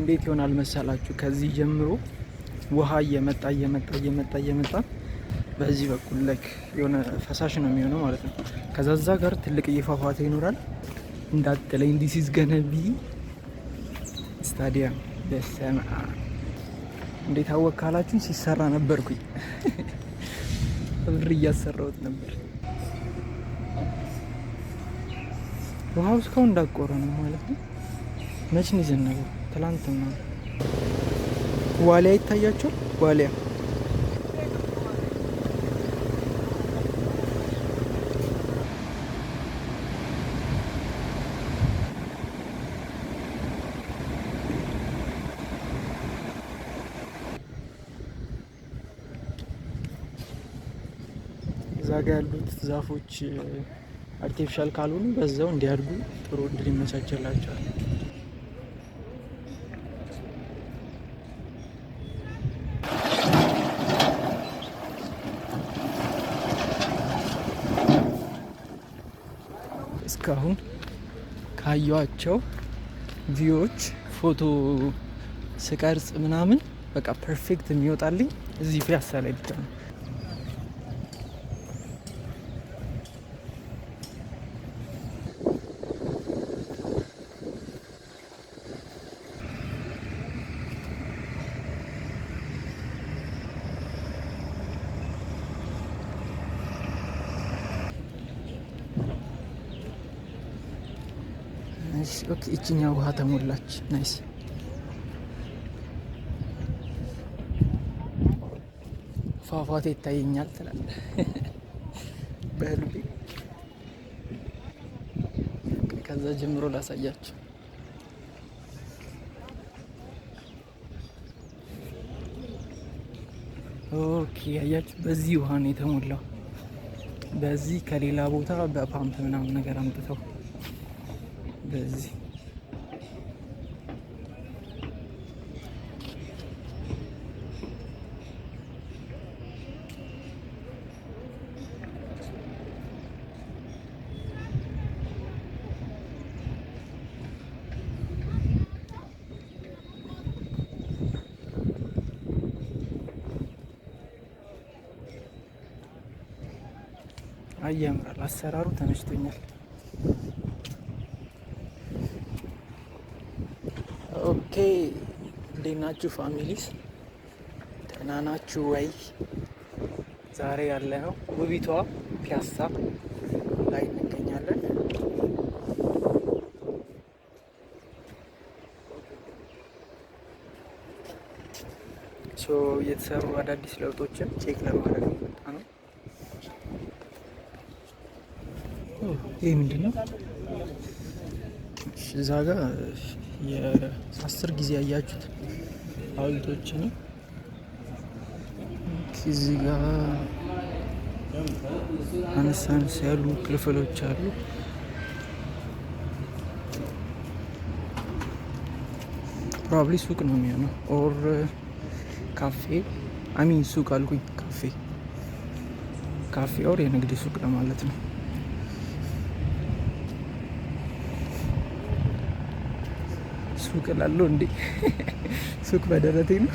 እንዴት ይሆናል መሰላችሁ? ከዚህ ጀምሮ ውሃ እየመጣ በዚህ በኩል ላይክ የሆነ ፈሳሽ ነው የሚሆነው ማለት ነው። ከዛ እዛ ጋር ትልቅ ፏፏቴ ይኖራል። እንዳትለኝ ዲስ ኢዝ ገነ ቢ ስታዲየም። በስመ አብ እንዴት አወቅ ካላችሁ ሲሰራ ነበርኩኝ። ብር እያሰራሁት ነበር። ውሃው እስካሁን እንዳቆረ ነው ማለት ነው። መች ነው የዘነበው? ትላንትና። ዋሊያ ይታያቸዋል። ዋሊያ እዛ ጋ ያሉት ዛፎች አርቲፊሻል ካልሆኑ በዛው እንዲያድጉ ጥሩ እድል ይመቻችላቸዋል። እስካሁን ካየኋቸው ቪዲዮዎች ፎቶ ስቀርጽ ምናምን በቃ ፐርፌክት የሚወጣልኝ እዚህ ፒያሳ ላይ ብቻ ነው። ኦኬ እቺኛ ውሃ ተሞላች። ናይስ። ፏፏቴ ይታየኛል ትላለህ በህልቤ። ከዛ ጀምሮ ላሳያችሁ። ኦኬ አያችሁ፣ በዚህ ውሃ ነው የተሞላው። በዚህ ከሌላ ቦታ በፓምፕ ምናምን ነገር አምጥተው በዚህ ያምራል። አሰራሩ ተመችቶኛል። ኦኬ እንዴት ናችሁ ፋሚሊስ? ደህና ናችሁ ወይ? ዛሬ ያለ ነው ውቢቷ ፒያሳ ላይ እንገኛለን። የተሰሩ አዳዲስ ለውጦችን ቼክ ለማድረግ መጣ ነው። ይህ ምንድን ነው? እዛ ጋ የ10 ጊዜ ያያችሁት ሐውልቶች ነው። እዚህ ጋ አነስ አነስ ያሉ ክፍሎች አሉ። ፕሮባብሊ ሱቅ ነው የሚሆነው ኦር ካፌ አሚን ሱቅ አልኩኝ። ካፌ ኦር የንግድ ሱቅ ለማለት ነው። ሱቅ ላለው እንዴ ሱቅ በደረቴ ነው።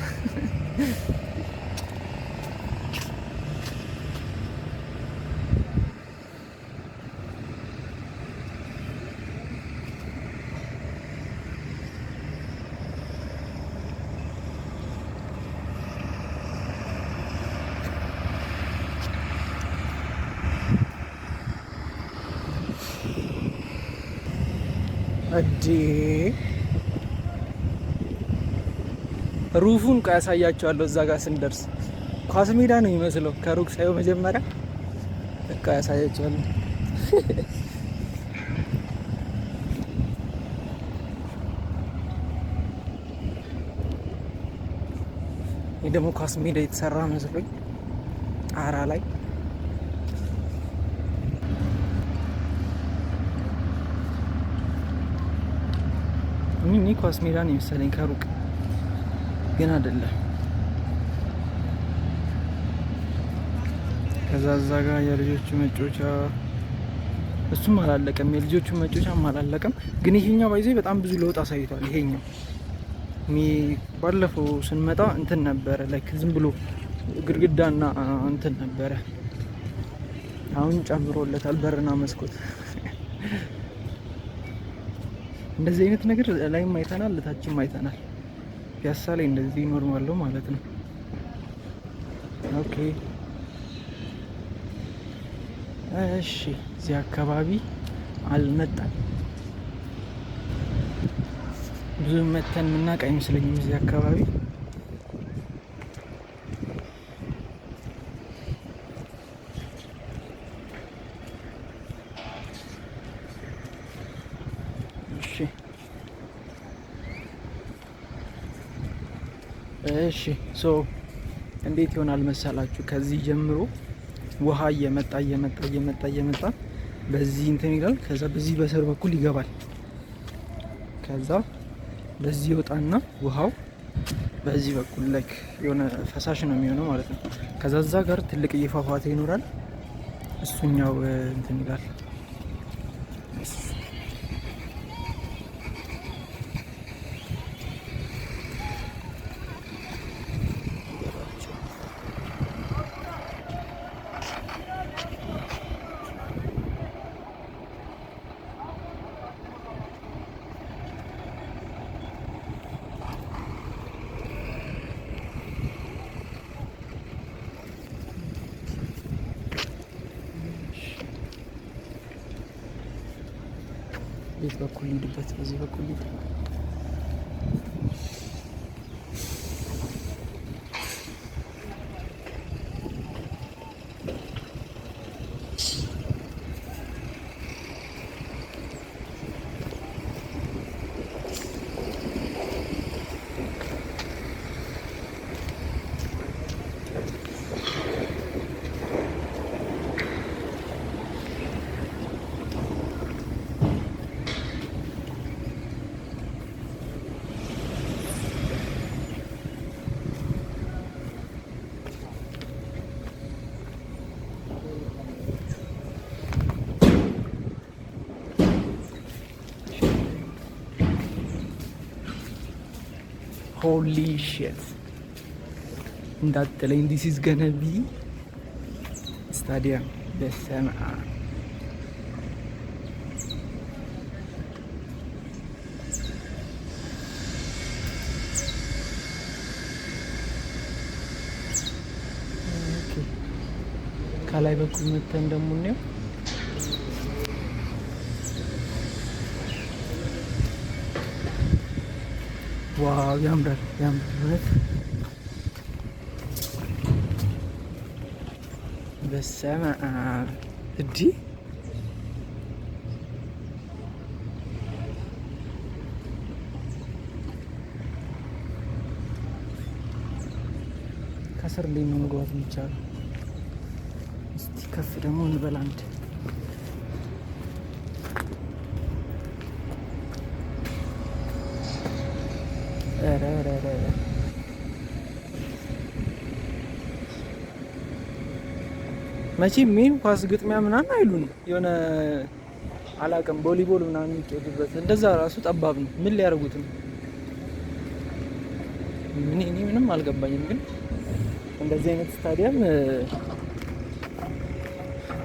እዴ ሩፉን ያሳያቸዋለሁ። እዛ ጋር ስንደርስ ኳስ ሜዳ ነው የሚመስለው ከሩቅ ሳይሆን መጀመሪያ በቃ ያሳያቸዋለሁ። ይህ ደግሞ ኳስ ሜዳ የተሰራ መስሎኝ ጣራ ላይ ሚኒ ኳስ ሜዳ ነው የመሰለኝ ከሩቅ ግን አይደለም። ከዛ እዛ ጋር የልጆቹ መጫወቻ እሱም አላለቀም፣ የልጆቹ መጫወቻም አላለቀም። ግን ይሄኛው ባይዘይ በጣም ብዙ ለውጥ አሳይቷል። ይሄኛው ባለፈው ስንመጣ እንትን ነበረ ላይክ ዝም ብሎ ግድግዳና እንትን ነበረ። አሁን ጨምሮለታል በርና መስኮት። እንደዚህ አይነት ነገር ላይም አይተናል፣ ለታችም አይተናል። ፒያሳ ላይ እንደዚህ ኖርማል ነው ማለት ነው። ኦኬ እሺ፣ እዚህ አካባቢ አልመጣም። ብዙ መተን የምናውቅ አይመስለኝም እዚህ አካባቢ። እሺ ሶ እንዴት ይሆናል መሰላችሁ? ከዚህ ጀምሮ ውሃ እየመጣ በዚህ እንትን ይላል። ከዛ በዚህ በስር በኩል ይገባል። ከዛ በዚህ ይወጣና ውሃው በዚህ በኩል ላይክ የሆነ ፈሳሽ ነው የሚሆነው ማለት ነው። ከዛ እዛ ጋር ትልቅ ፏፏቴ ይኖራል። እሱኛው እንትን ይላል። ቤት በኩል ሂድበት፣ በዚህ በኩል ሂድ። ሆሊ ሺት እንዳትለኝ። ዲስ ኢዝ ገነ ቢ ስታዲየም። በስመ አብ ከላይ በኩል መተን ደግሞ ነው። ዋው ያምራል፣ ያምራል። በስመ አብ እዲ ከስር እንዴት ነው መግባት የሚቻለው? እስቲ ከፍ ደግሞ እንበል አንድ። መቼም ሜን ኳስ ግጥሚያ ምናምን አይሉን የሆነ አላውቅም፣ ቮሊቦል ምናምን የሚጫወቱበት እንደዛ ራሱ ጠባብ ነው። ምን ሊያደርጉት ነው? እኔ ምንም አልገባኝም። ግን እንደዚህ አይነት ስታዲየም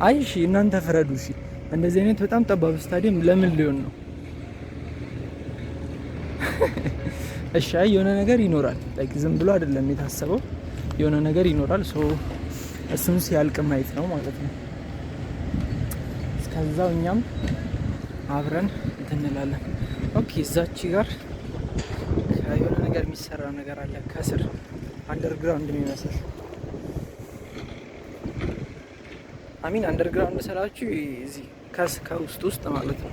አይ እሺ እናንተ ፍረዱ። እሺ እንደዚህ አይነት በጣም ጠባብ ስታዲየም ለምን ሊሆን ነው? እሺ አይ የሆነ ነገር ይኖራል። ላይክ ዝም ብሎ አይደለም የታሰበው፣ የሆነ ነገር ይኖራል። ሶ እሱን ሲያልቅ ማየት ነው ማለት ነው። እስከዛው እኛም አብረን እንትን እንላለን። ኦኬ እዛች ጋር የሆነ ነገር የሚሰራ ነገር አለ ከስር አንደርግራውንድ የሚመስል አሚን አንደርግራውንድ ስላችሁ እዚህ ከውስጥ ማለት ነው።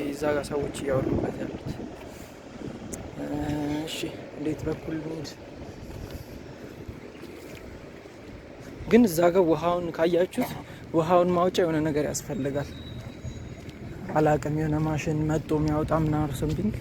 እዛ ጋር ሰዎች እያወሩበት ያሉት። እሺ እንዴት በኩል እንሂድ? ግን እዛ ጋር ውሃውን ካያችሁት ውሃውን ማውጫ የሆነ ነገር ያስፈልጋል። አላቅም የሆነ ማሽን መጥቶ የሚያወጣ ምናምን ሰምቲንግ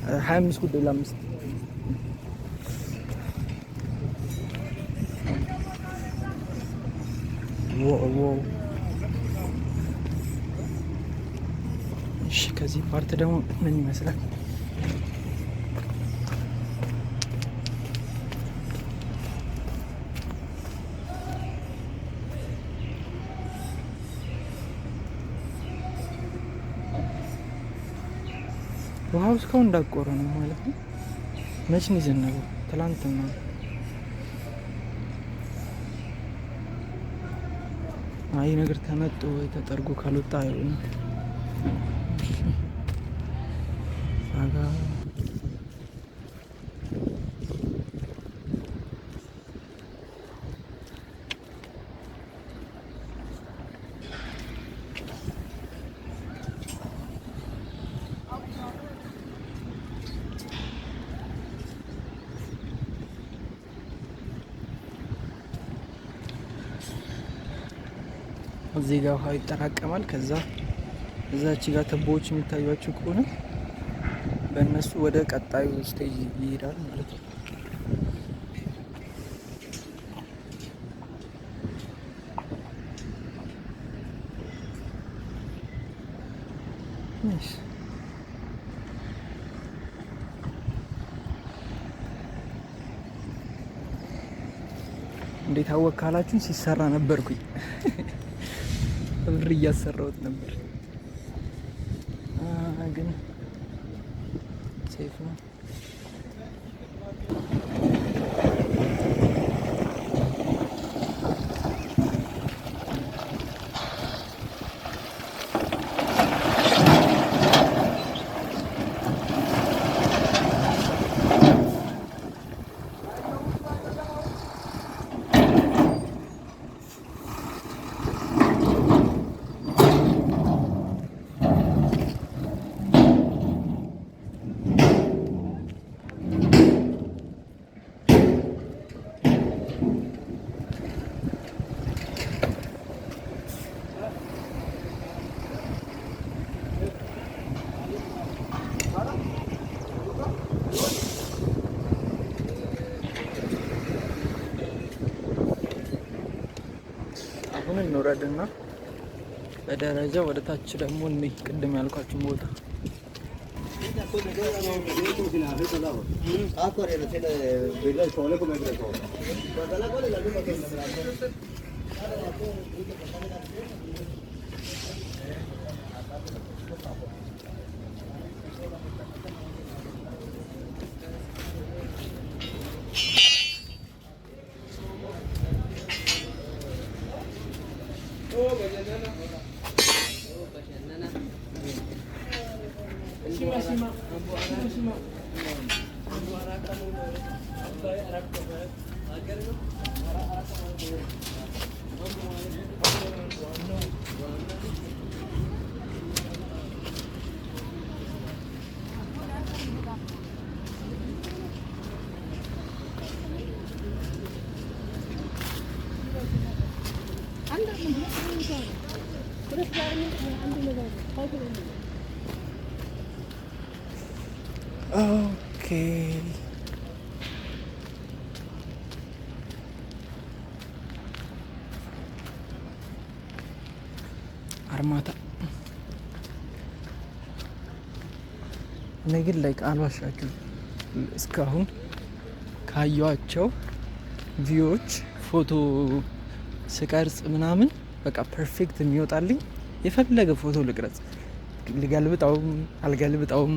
25 ጉዳይ ለ5 ዋው። እሺ ከዚህ ፓርት ደግሞ ምን ይመስላል? ውሃው እስካሁን እንዳቆረ ነው ማለት ነው። መች ነው የዘነበው? ትላንትና። አይ ነገር ተመጦ ወይ ተጠርጎ ካልወጣ አይሆንም። ሳጋ እዚህ ጋር ውሃ ይጠራቀማል። ከዛ እዛች ጋር ተቦዎች የሚታዩአችሁ ከሆነ በእነሱ ወደ ቀጣዩ ስቴጅ ይሄዳል ማለት ነው። እንዴት አወቅ ካላችሁ ሲሰራ ነበርኩኝ። ብር እያሰራሁት ነበር ግን ሴፍ ነው። አሁን እንውረድና በደረጃ ወደ ታች ደግሞ እንይ። ቅድም ያልኳችሁን ቦታ ኦኬ። አርማታ እኔ ግን ላይ አልዋሻችሁ እስካሁን ካየኋቸው ቪዲዮዎች ፎቶ ስቀርጽ ምናምን በቃ ፐርፌክት የሚወጣልኝ የፈለገ ፎቶ ልቅረጽ ልገልብጣውም አልገልብጣውም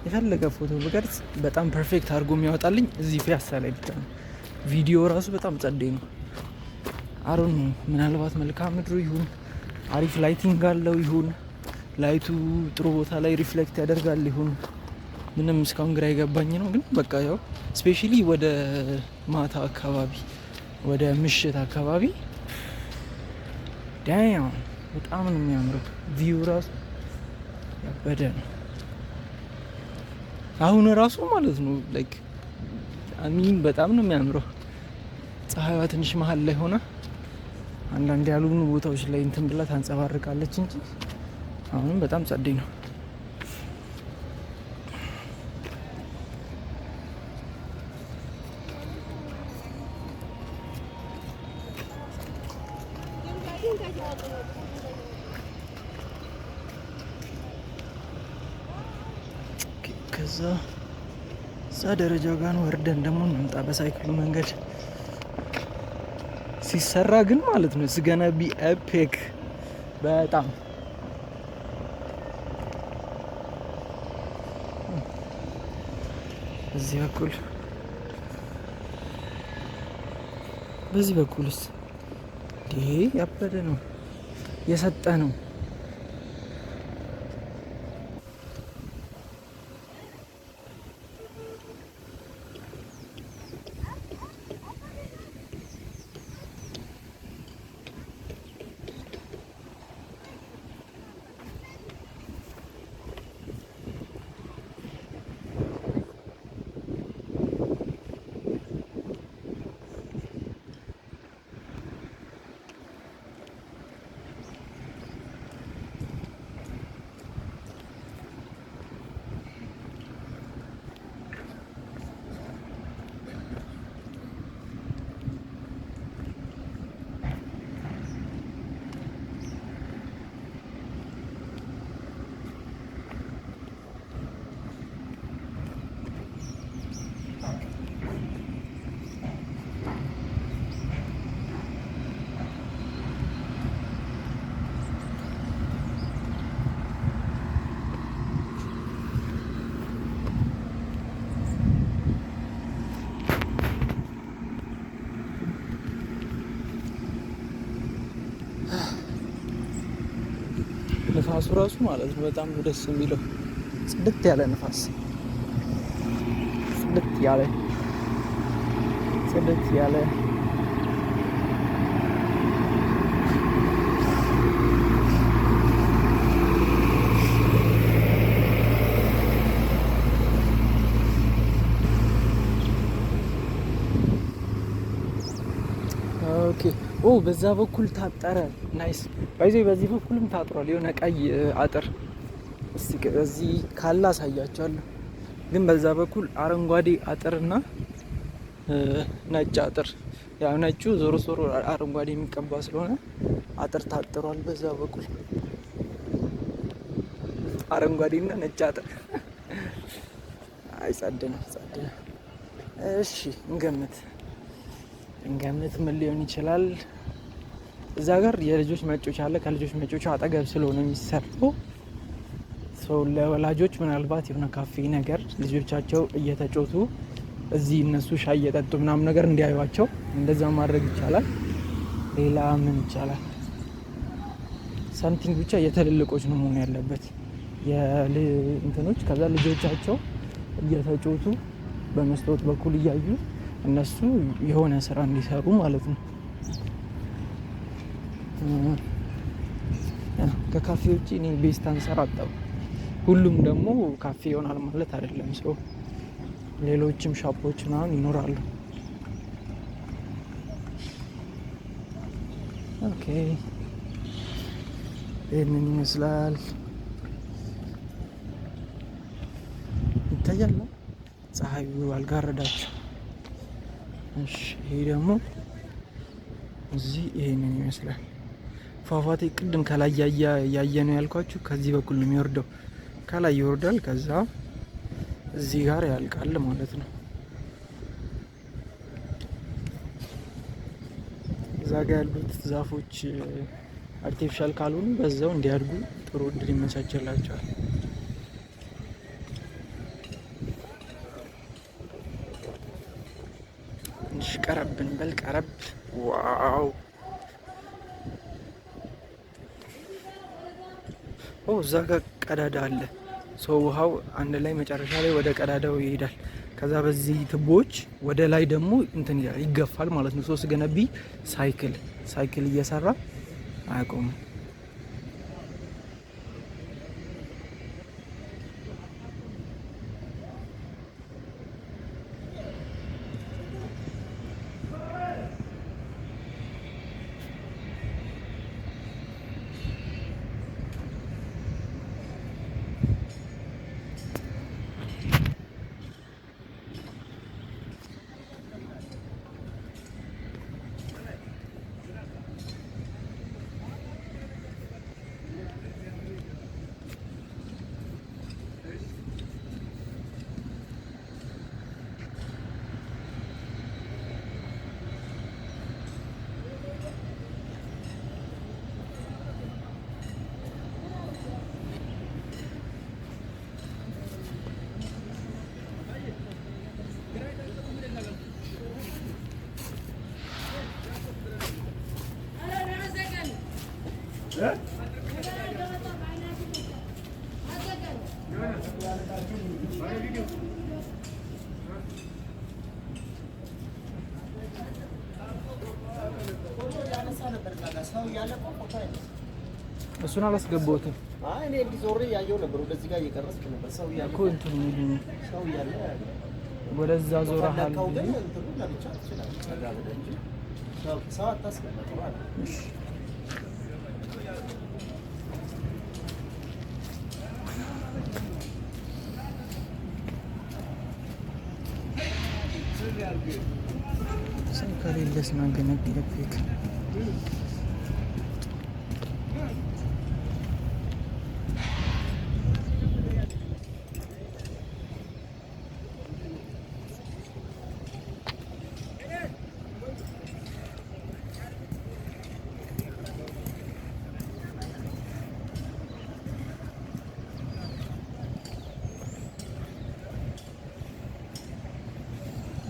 የፈለገ ፎቶ ብቀርጽ በጣም ፐርፌክት አድርጎ የሚያወጣልኝ እዚህ ፒያሳ ላይ ብቻ ነው። ቪዲዮ ራሱ በጣም ጸዴ ነው። አሮን ምናልባት መልክዓ ምድሩ ይሁን አሪፍ ላይቲንግ አለው ይሁን ላይቱ ጥሩ ቦታ ላይ ሪፍሌክት ያደርጋል ይሁን ምንም እስካሁን ግራ የገባኝ ነው። ግን በቃ ያው ስፔሻሊ ወደ ማታ አካባቢ ወደ ምሽት አካባቢ ዳያም በጣም ነው የሚያምረው። ቪው ራሱ ያበደ ነው። አሁን ራሱ ማለት ነው ላይክ አሚን በጣም ነው የሚያምረው። ፀሐይዋ ትንሽ መሀል ላይ ሆና አንዳንድ ያሉኑ ቦታዎች ላይ እንትን ብላ ታንጸባርቃለች እንጂ አሁንም በጣም ጸዴ ነው። ከዛ እዛ ደረጃው ጋር ወርደን ደግሞ እንምጣ በሳይክሉ መንገድ ሲሰራ ግን ማለት ነው ስገና ቢ ኤፒክ በጣም እዚህ በኩል በዚህ በኩልስ ይሄ ያበደ ነው የሰጠ ነው። ንፋሱ ራሱ ማለት ነው በጣም ደስ የሚለው ጽድት ያለ ንፋስ ጽድት ያለ ኦኬ ኦ በዛ በኩል ታጠረ ናይስ ባይዘይ በዚህ በኩልም ታጥሯል የሆነ ቀይ አጥር እስቲ እዚህ ካላ አሳያችኋለሁ ግን በዛ በኩል አረንጓዴ አጥርና ነጭ አጥር ያው ነጩ ዞሮ ዞሮ አረንጓዴ የሚቀባ ስለሆነ አጥር ታጥሯል በዛ በኩል አረንጓዴና ነጭ አጥር አይጻደነ እሺ እንገምት ምን ሊሆን ይችላል እዛ ጋር የልጆች መጮች አለ ከልጆች መጮች አጠገብ ስለሆነ የሚሰራው ሰው ለወላጆች ምናልባት የሆነ ካፌ ነገር ልጆቻቸው እየተጮቱ እዚህ እነሱ ሻይ እየጠጡ ምናምን ነገር እንዲያዩዋቸው እንደዛ ማድረግ ይቻላል ሌላ ምን ይቻላል ሳምቲንግ ብቻ የተልልቆች ነው መሆን ያለበት የእንትኖች ከዛ ልጆቻቸው እየተጮቱ በመስታወት በኩል እያዩ እነሱ የሆነ ስራ እንዲሰሩ ማለት ነው ከካፌ ውጪ እኔ ቤስት አንሰራጣው ሁሉም ደግሞ ካፌ ይሆናል ማለት አይደለም ሰው ሌሎችም ሻፖች ምናምን ይኖራሉ ኦኬ ይሄንን ይመስላል ይታያል ፀሐዩ አልጋረዳችሁ እሺ ይሄ ደግሞ እዚህ ይሄንን ይመስላል ፏፏቴ ቅድም ከላይ ያየ ነው ያልኳችሁ ከዚህ በኩል ነው የሚወርደው ከላይ ይወርዳል ከዛ እዚህ ጋር ያልቃል ማለት ነው እዛ ጋር ያሉት ዛፎች አርቲፊሻል ካልሆኑ በዛው እንዲያድጉ ጥሩ እድል ይመቻችላቸዋል ቀረብን በል ቀረብ ዋው ኦ እዛ ጋር ቀዳዳ አለ ሰው ውሃው አንድ ላይ መጨረሻ ላይ ወደ ቀዳዳው ይሄዳል ከዛ በዚህ ትቦች ወደ ላይ ደግሞ እንትን ይገፋል ማለት ነው ሶስት ገነቢ ሳይክል እየሰራ አያቆምም እሱን አላስገባሁትም። አይ እኔ እንዲህ ዞሬ ያየው ነበር። ወደዚህ ጋር እየቀረስክ ነበር። ሰው ያለ እኮ እንትኑ ሰው ያለ ወደዛ ዞረሃል። ግን እንትኑ ለብቻ ትችላለህ። ተጋበደ እንጂ ሰው አታስገባ። እሺ ከሌለስ ናገነግለብክ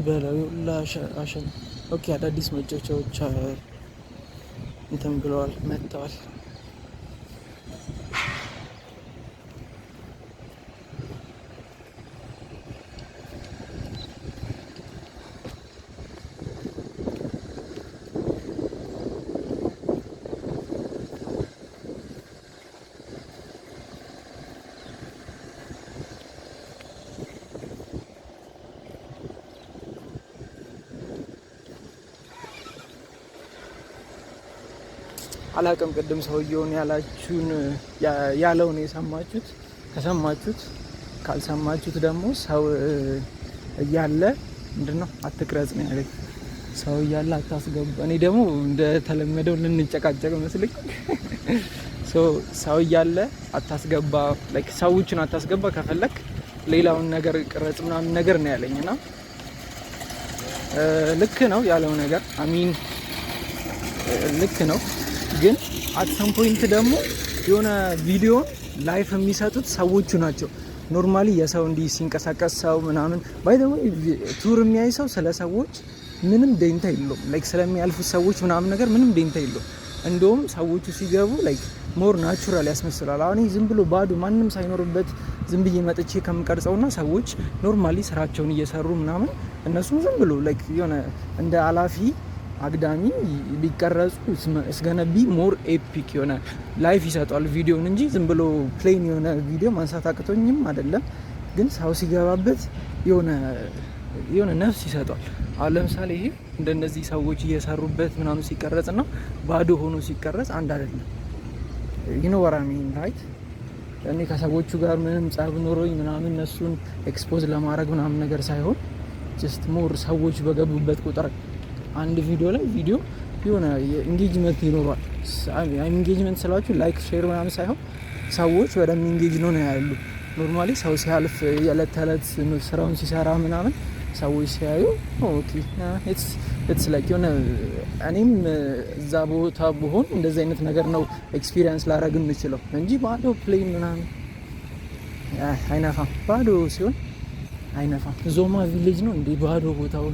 በላዩ ላሻሽን ኦኬ። አዳዲስ መጫወቻዎች እንትን ብለዋል መጥተዋል። አላቅም ቅድም ሰውየውን ያለውን የሰማችሁት ከሰማችሁት፣ ካልሰማችሁት ደግሞ ሰው እያለ ምንድነው አትቅረጽ ነው ያለኝ። ሰው እያለ አታስገባ። እኔ ደግሞ እንደተለመደው ልንጨቃጨቅ መስልኝ ሰው እያለ አታስገባ፣ ላይክ ሰዎችን አታስገባ፣ ከፈለክ ሌላውን ነገር ቅረጽ ምናምን ነገር ነው ያለኝና ልክ ነው ያለው ነገር አሚን ልክ ነው። ግን አት ሰም ፖይንት ደግሞ የሆነ ቪዲዮ ላይፍ የሚሰጡት ሰዎቹ ናቸው። ኖርማሊ የሰው እንዲህ ሲንቀሳቀስ ሰው ምናምን ባይ ዘ ወይ ቱር የሚያይ ሰው ስለ ሰዎች ምንም ደንታ የለውም። ላይክ ስለሚያልፉት ሰዎች ምናምን ነገር ምንም ደንታ የለውም። እንደውም ሰዎቹ ሲገቡ ላይክ ሞር ናቹራል ያስመስላል። አሁን ዝም ብሎ ባዶ ማንም ሳይኖርበት ዝም ብዬ መጥቼ ከምቀርጸውና ሰዎች ኖርማሊ ስራቸውን እየሰሩ ምናምን እነሱ ዝም ብሎ ላይክ የሆነ እንደ አላፊ አግዳሚ ሊቀረጹ እስገነቢ ሞር ኤፒክ የሆነ ላይፍ ይሰጧል ቪዲዮን እንጂ ዝም ብሎ ፕሌን የሆነ ቪዲዮ ማንሳት አቅቶኝም አይደለም። ግን ሰው ሲገባበት የሆነ ነፍስ ይሰጧል። አሁን ለምሳሌ ይሄ እንደነዚህ ሰዎች እየሰሩበት ምናምን ሲቀረጽና ባዶ ሆኖ ሲቀረጽ አንድ አይደለም። ይኖራሚ ራይት እኔ ከሰዎቹ ጋር ምንም ጸብ ኖሮኝ ምናምን እነሱን ኤክስፖዝ ለማድረግ ምናምን ነገር ሳይሆን ጀስት ሞር ሰዎች በገቡበት ቁጥር አንድ ቪዲዮ ላይ ቪዲዮ የሆነ ኢንጌጅመንት ይኖራል። ኢንጌጅመንት ስላችሁ ላይክ ሼር ምናምን ሳይሆን ሰዎች በደንብ ኢንጌጅ ነው ያሉ። ኖርማሊ ሰው ሲያልፍ የዕለት ተዕለት ስራውን ሲሰራ ምናምን ሰዎች ሲያዩ ኦኬ ኢትስ ላይክ የሆነ እኔም እዛ ቦታ ብሆን እንደዚህ አይነት ነገር ነው ኤክስፒሪየንስ ላደርግ የምችለው እንጂ ባዶ ፕሌን ምናምን አይነፋም። ባዶ ሲሆን አይነፋም። ዞማ ቪሌጅ ነው እንዴ ባዶ ቦታው?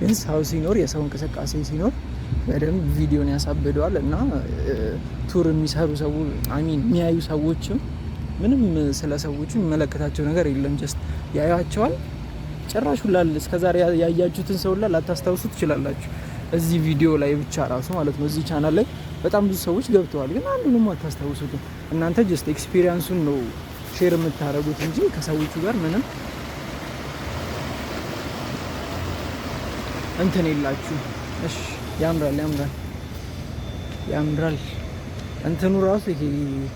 ግን ሰው ሲኖር የሰው እንቅስቃሴ ሲኖር በደንብ ቪዲዮን ያሳብደዋል። እና ቱር የሚሰሩ ሰዎች የሚያዩ ሰዎችም ምንም ስለ ሰዎቹ የሚመለከታቸው ነገር የለም። ጀስት ያያቸዋል። ጭራሽ ሁላ እስከዛሬ ያያችሁትን ሰው ሁላ ላታስታውሱ ትችላላችሁ። እዚህ ቪዲዮ ላይ ብቻ ራሱ ማለት ነው። እዚህ ቻናል ላይ በጣም ብዙ ሰዎች ገብተዋል፣ ግን አንዱንም አታስታውሱትም። እናንተ ጀስት ኤክስፒሪየንሱን ነው ሼር የምታደርጉት እንጂ ከሰዎቹ ጋር ምንም እንትን የላችሁ። እሺ ያምራል እንትኑ ራሱ ይሄ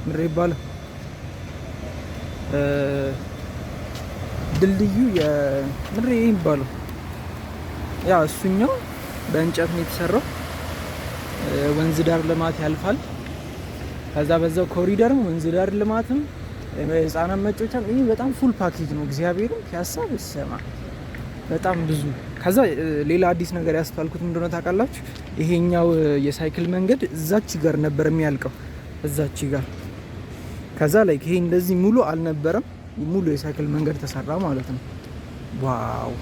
ምድር ይባላል ድልድዩ የምድር ይባላል። ያ እሱኛው በእንጨት ነው የተሰራው። ወንዝ ዳር ልማት ያልፋል። ከዛ በዛው ኮሪደርም ወንዝ ዳር ልማትም ህፃናት መጫወቻም ይሄ በጣም ፉል ፓኬጅ ነው። እግዚአብሔርን ፒያሳ በሰማ በጣም ብዙ። ከዛ ሌላ አዲስ ነገር ያስተዋልኩት ምንድነው ታውቃላችሁ? ይሄኛው የሳይክል መንገድ እዛች ጋር ነበር የሚያልቀው፣ እዛች ጋር። ከዛ ላይ ይሄ እንደዚህ ሙሉ አልነበረም፣ ሙሉ የሳይክል መንገድ ተሰራ ማለት ነው። ዋው!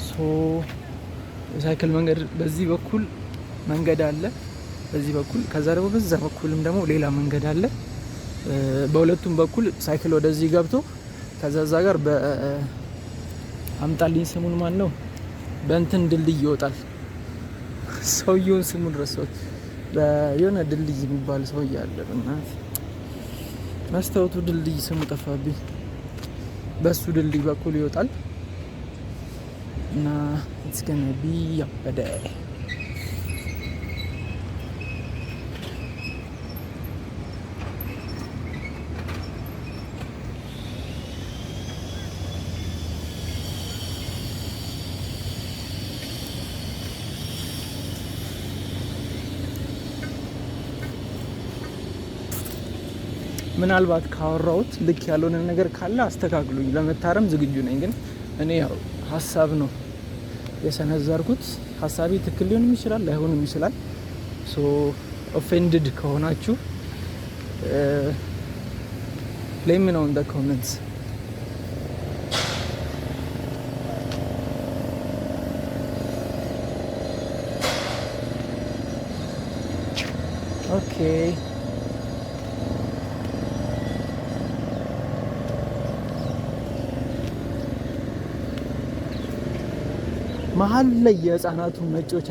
ሶ የሳይክል መንገድ በዚህ በኩል መንገድ አለ፣ በዚህ በኩል። ከዛ ደግሞ በዛ በኩልም ደግሞ ሌላ መንገድ አለ። በሁለቱም በኩል ሳይክል ወደዚህ ገብቶ ከዛ እዛ ጋር አምጣልኝ ስሙን ማን ነው? በእንትን ድልድይ ይወጣል። ሰውየውን ስሙን ረሳሁት። የሆነ ድልድይ የሚባል ሰውዬ አለ። በእናትህ መስታወቱ ድልድይ ስሙ ጠፋብኝ። በሱ ድልድይ በኩል ይወጣል እና it's gonna be ያበደ ምናልባት ካወራሁት ልክ ያልሆነ ነገር ካለ አስተካክሉኝ፣ ለመታረም ዝግጁ ነኝ። ግን እኔ ያው ሀሳብ ነው የሰነዘርኩት። ሀሳቤ ትክክል ሊሆንም ይችላል ላይሆንም ይችላል። ሶ ኦፌንድድ ከሆናችሁ ሌት ሚ ኖው ኢን ዘ ኮሜንትስ። ኦኬ መሀል ላይ የህፃናቱ መጮቻ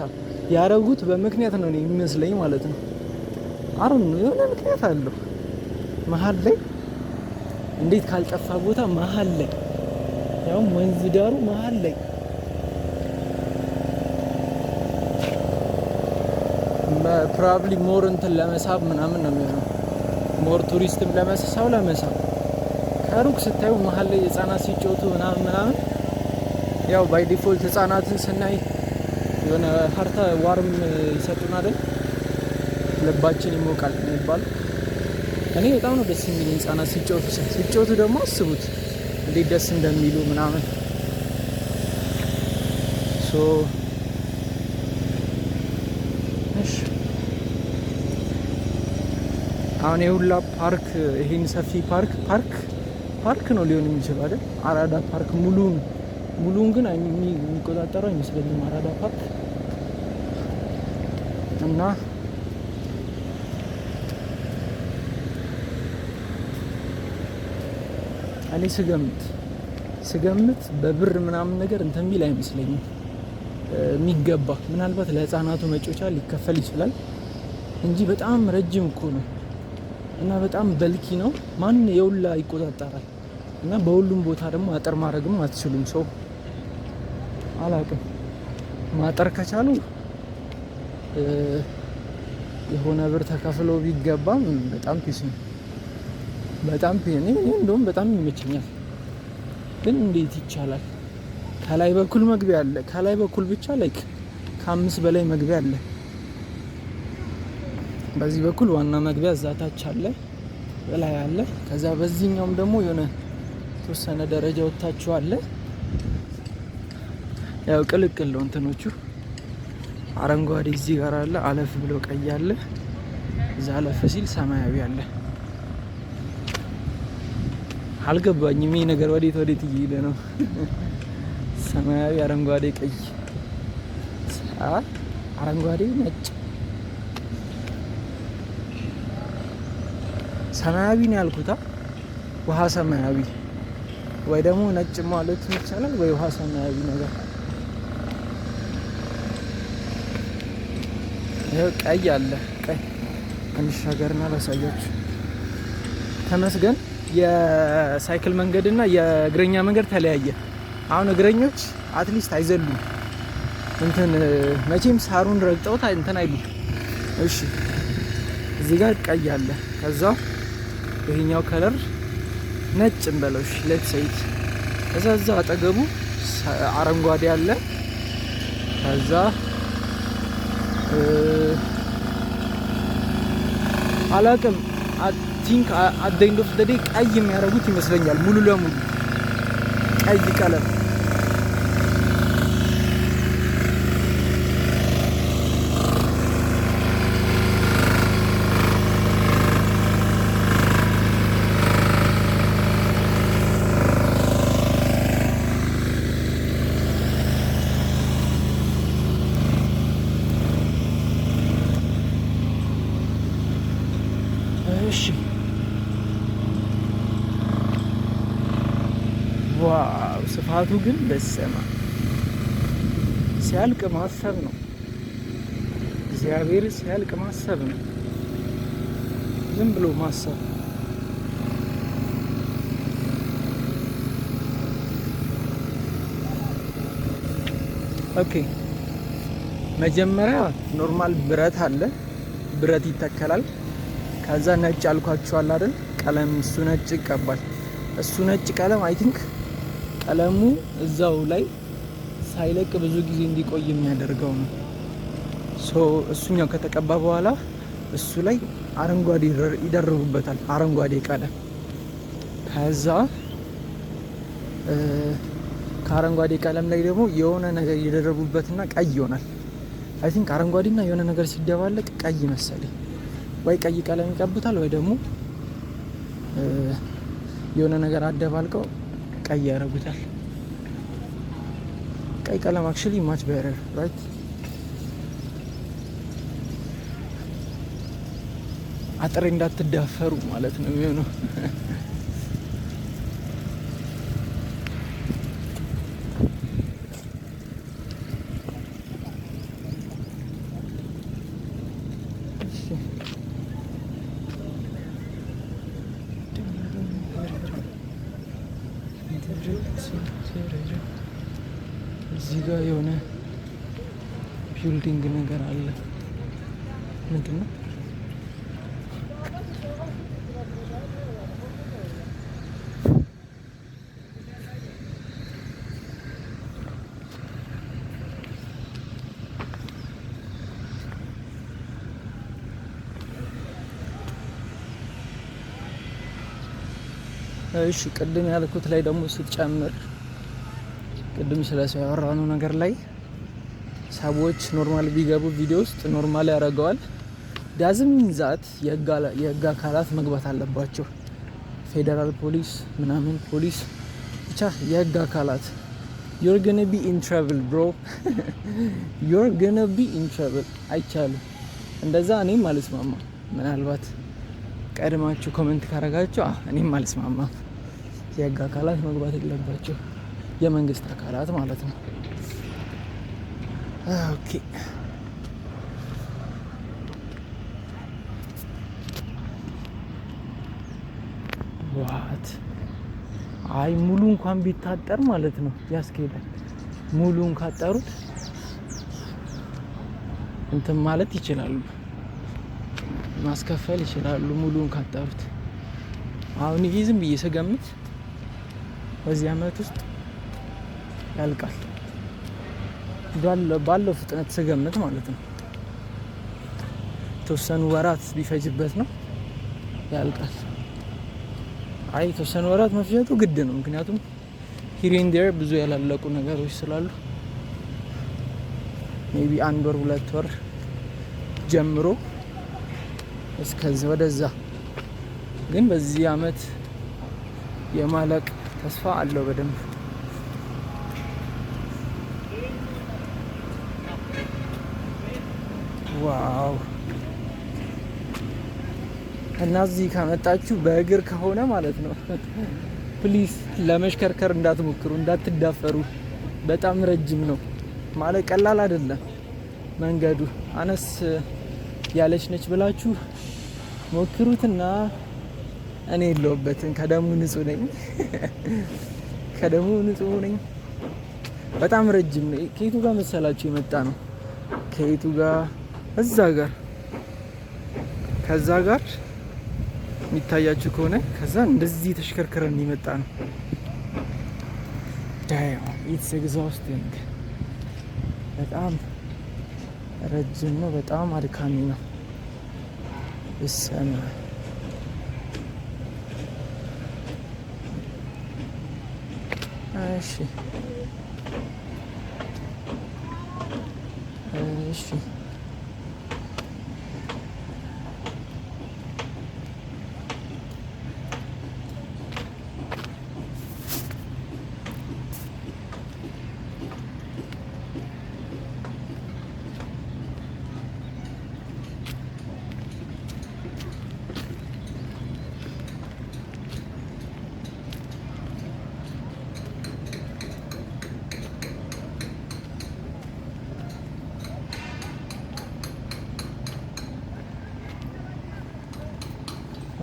ያረጉት በምክንያት ነው የሚመስለኝ ማለት ነው። አሁን የሆነ ምክንያት አለው መሀል ላይ። እንዴት ካልጠፋ ቦታ መሀል ላይ ያው ወንዝ ዳሩ መሀል ላይ ፕሮባብሊ ሞር እንትን ለመሳብ ምናምን ነው የሚሆነው። ሞር ቱሪስትም ለመሳብ ከሩቅ ስታዩ መሀል ላይ ህፃናት ሲጮቱ ምናምን ያው ባይ ዲፎልት ህፃናትን ስናይ የሆነ ሀርታ ዋርም ይሰጡን አይደል? ልባችን ይሞቃል የሚባል። እኔ በጣም ነው ደስ የሚለኝ ህፃናት ሲጮቱ ደግሞ አስቡት እንዴት ደስ እንደሚሉ ምናምን። ሶ እሺ አሁን የሁላ ፓርክ ይሄን ሰፊ ፓርክ ነው ሊሆን የሚችለው አይደል? አራዳ ፓርክ ሙሉን ግን የሚቆጣጠረው አይመስለኝም አራዳ ፓርክ። እና እኔ ስገምት በብር ምናምን ነገር እንትን የሚል አይመስለኝም የሚገባ። ምናልባት ለህፃናቱ መጮቻ ሊከፈል ይችላል እንጂ በጣም ረጅም እኮ ነው እና በጣም በልኪ ነው። ማን የውላ ይቆጣጠራል? እና በሁሉም ቦታ ደግሞ አጥር ማድረግም አትችሉም። ሰው አላውቅም። ማጠር ከቻሉ የሆነ ብር ተከፍሎ ቢገባም በጣም ፒስ ነው። በጣም እኔ እንደውም በጣም ይመቸኛል። ግን እንዴት ይቻላል? ከላይ በኩል መግቢያ አለ። ከላይ በኩል ብቻ ላይክ ከ5 በላይ መግቢያ አለ። በዚህ በኩል ዋና መግቢያ እዛ ታች አለ፣ በላይ አለ። ከዛ በዚህኛውም ደግሞ የሆነ ተወሰነ ደረጃ ወጣችሁ አለ። ያው ቅልቅል ነው እንትኖቹ። አረንጓዴ እዚህ ጋር አለ፣ አለፍ ብሎ ቀይ አለ፣ እዛ አለፍ ሲል ሰማያዊ አለ። አልገባኝም ይሄ ነገር ወዴት እየሄደ ነው? ሰማያዊ፣ አረንጓዴ፣ ቀይ፣ አረንጓዴ፣ ነጭ፣ ሰማያዊ ነው ያልኩታ። ውሃ ሰማያዊ ወይ ደግሞ ነጭ ማለት ይቻላል፣ ወይ ውሃ ሰማያዊ ነገር። ይሄ ቀይ አለ። ቀይ እንሻገርና ላሳያችሁ። ተመስገን የሳይክል መንገድና የእግረኛ መንገድ ተለያየ። አሁን እግረኞች አትሊስት አይዘሉም። እንትን መቼም ሳሩን ረግጠውት እንትን አይሉ። እሺ እዚህ ጋር ቀይ አለ። ከዛ ይሄኛው ከለር ነጭ እንበለውሽ ሌት ሰይት። ከዛ እዛ አጠገቡ አረንጓዴ አለ። ከዛ አላቅም ቲንክ አት ዘ ኤንድ ኦፍ ዘ ዴይ ቀይ የሚያደርጉት ይመስለኛል። ሙሉ ለሙሉ ቀይ ቀለም። እሺ ዋው ስፋቱ ግን በሰማ ሲያልቅ ማሰብ ነው። እግዚአብሔር ሲያልቅ ማሰብ ነው፣ ዝም ብሎ ማሰብ። ኦኬ መጀመሪያ ኖርማል ብረት አለ፣ ብረት ይተከላል። ከዛ ነጭ አልኳችኋል አይደል? ቀለም እሱ ነጭ ይቀባል። እሱ ነጭ ቀለም አይ ቲንክ ቀለሙ እዛው ላይ ሳይለቅ ብዙ ጊዜ እንዲቆይ የሚያደርገው ነው። ሶ እሱኛው ከተቀባ በኋላ እሱ ላይ አረንጓዴ ይደርቡበታል፣ አረንጓዴ ቀለም። ከዛ ከአረንጓዴ ቀለም ላይ ደግሞ የሆነ ነገር ይደርቡበትና ቀይ ይሆናል። አይ ቲንክ አረንጓዴና የሆነ ነገር ሲደባለቅ ቀይ መሰለኝ፣ ወይ ቀይ ቀለም ይቀቡታል ወይ ደግሞ የሆነ ነገር አደባልቀው ቀይ ያደርጉታል። ቀይ ቀለም አክቹሊ ማች ቤተር ራይት። አጥሬ እንዳትዳፈሩ ማለት ነው የሚሆነው። እዚህ ጋር የሆነ ቢልዲንግ ነገር አለ። ምንድን ነው? እሺ ቅድም ያልኩት ላይ ደግሞ ስትጨምር ቅድም ስለሰው ያወራነው ነገር ላይ ሰዎች ኖርማል ቢገቡ ቪዲዮ ውስጥ ኖርማል ያደርገዋል። ዳዝም ዛት የህግ አካላት መግባት አለባቸው። ፌዴራል ፖሊስ ምናምን ፖሊስ ብቻ የህግ አካላት you're gonna be in trouble bro you're gonna be in trouble። አይቻልም እንደዛ። እኔም አልስማማ። ምናልባት ቀድማችሁ ኮሜንት ካረጋችሁ እኔም አልስማማም። የህግ አካላት መግባት የለባቸው፣ የመንግስት አካላት ማለት ነው። ኦኬ ዋት አይ ሙሉ እንኳን ቢታጠር ማለት ነው ያስኬዳል። ሙሉን ካጠሩት እንትን ማለት ይችላሉ፣ ማስከፈል ይችላሉ ሙሉን ካጠሩት። አሁን ይሄ ዝም ብዬ ስገምት በዚህ አመት ውስጥ ያልቃል ባለው ፍጥነት ስገምት ማለት ነው። ተወሰኑ ወራት ቢፈጅበት ነው ያልቃል። አይ ተወሰኑ ወራት መፍጀቱ ግድ ነው፣ ምክንያቱም ሂር ኤንድ ዴር ብዙ ያላለቁ ነገሮች ስላሉ ሜቢ 1 ወር 2 ወር ጀምሮ እስከዛ ወደዛ። ግን በዚህ አመት የማለቅ ተስፋ አለው በደንብ። ዋው! እና እዚህ ከመጣችሁ በእግር ከሆነ ማለት ነው ፕሊዝ ለመሽከርከር እንዳትሞክሩ፣ እንዳትዳፈሩ። በጣም ረጅም ነው ማለት ቀላል አይደለም መንገዱ። አነስ ያለች ነች ብላችሁ ሞክሩትና እኔ የለሁበትም። ከደሙ ንጹህ ነኝ ከደሙ ንጹህ ነኝ። በጣም ረጅም ነው። ከየቱ ጋር መሰላችሁ የመጣ ነው? ከየቱ ጋር? እዛ ጋር ከዛ ጋር የሚታያችሁ ከሆነ ከዛ እንደዚህ ተሽከርከረን የመጣ ነው። ዳም ኢትስ ኤግዛውስቲንግ። በጣም ረጅም ነው። በጣም አድካሚ ነው። እሰማ እሺ እሺ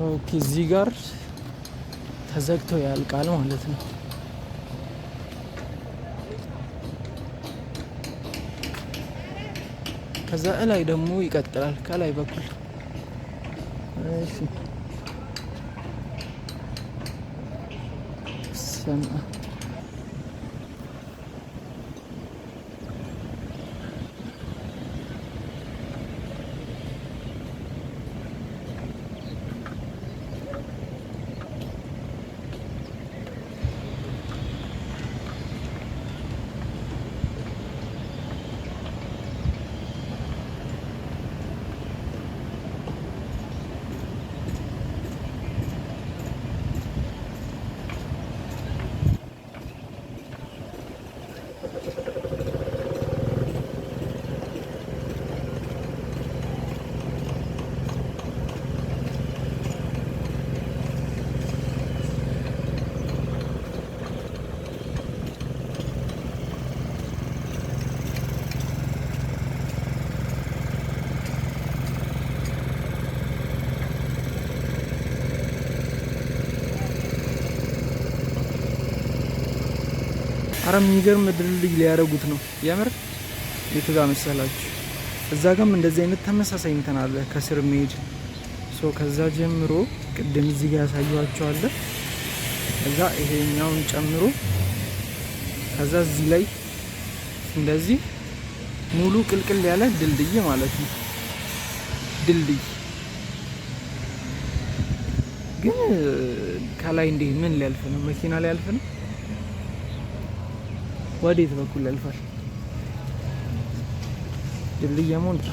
ኦኬ እዚህ ጋር ተዘግቶ ያልቃል ማለት ነው። ከዛ ላይ ደግሞ ይቀጥላል ከላይ በኩል። እሺ ሰማ አረ የሚገርም ድልድይ ሊያደርጉት ነው የምር። የቱ ጋር መሰላችሁ? እዛ ጋም እንደዚህ አይነት ተመሳሳይ እንትን አለ ከስር የሚሄድ ከዛ ጀምሮ ቅድም እዚህ ጋር ያሳያችኋል። ከዛ ይሄኛውን ጨምሮ ከዛ እዚህ ላይ እንደዚህ ሙሉ ቅልቅል ያለ ድልድይ ማለት ነው። ድልድይ ግን ከላይ እንዴ ምን ሊያልፍ ነው? መኪና ሊያልፍ ነው? ወዴት በኩል ያልፋል? ድልድይ ሞልቶ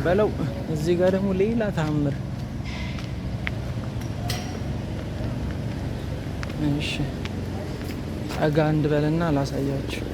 በለው። እዚህ ጋር ደግሞ ሌላ ታምር። እሺ ጠጋ እንድበልና ላሳያችሁ።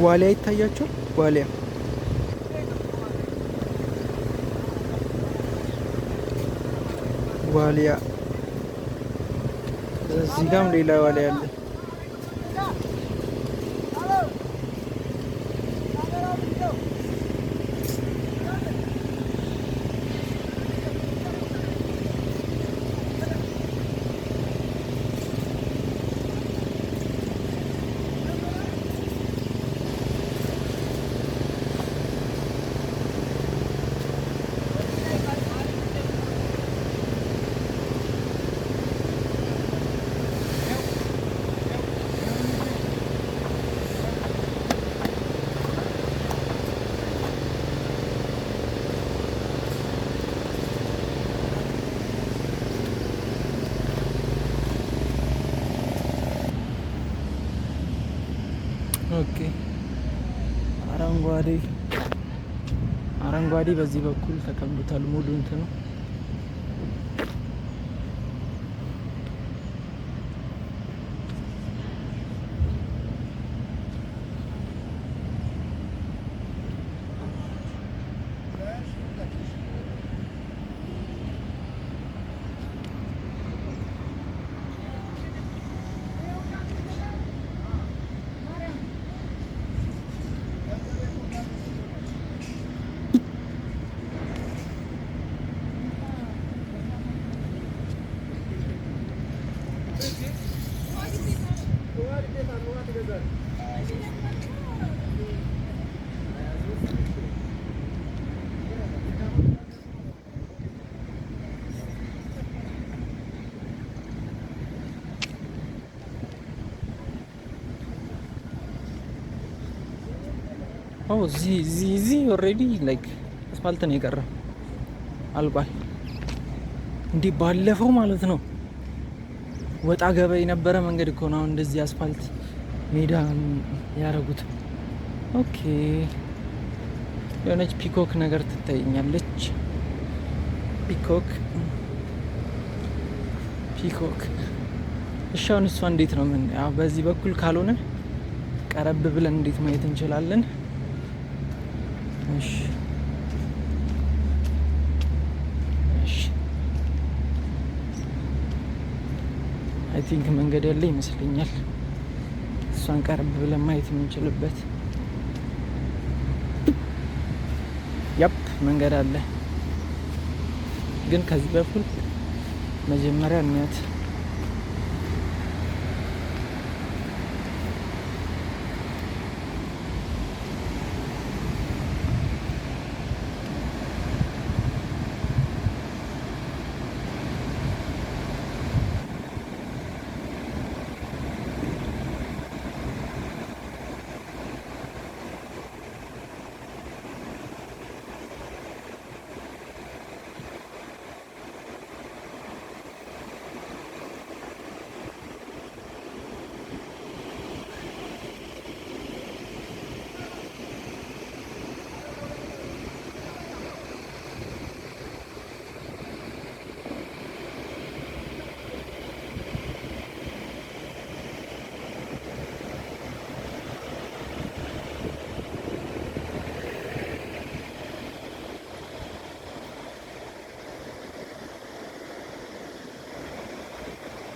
ዋሊያ ይታያቸው። ዋሊያ ዋሊያ እዚህ ጋርም ሌላ ዋሊያ አለ። ኦኬ አረንጓዴ በዚህ በኩል ተቀምጧል ሙሉ እንትኑ። እዚህ ኦልሬዲ ላይክ አስፋልት ነው የቀረው፣ አልቋል። እንዲህ ባለፈው ማለት ነው ወጣ ገባ የነበረ መንገድ እኮ ነው አሁን እንደዚህ አስፋልት ሜዳ ያደረጉት። ኦኬ የሆነች ፒኮክ ነገር ትታየኛለች። ፒኮክ እሺ፣ አሁን እሷ እንዴት ነው ምን ያው በዚህ በኩል ካልሆነ ቀረብ ብለን እንዴት ማየት እንችላለን? እሺ አይ ቲንክ መንገድ ያለ ይመስለኛል። እሷን ቀረብ ብለን ማየት የምንችልበት ያፕ መንገድ አለ። ግን ከዚህ በኩል መጀመሪያ እናት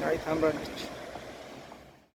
አይ ታምራለች።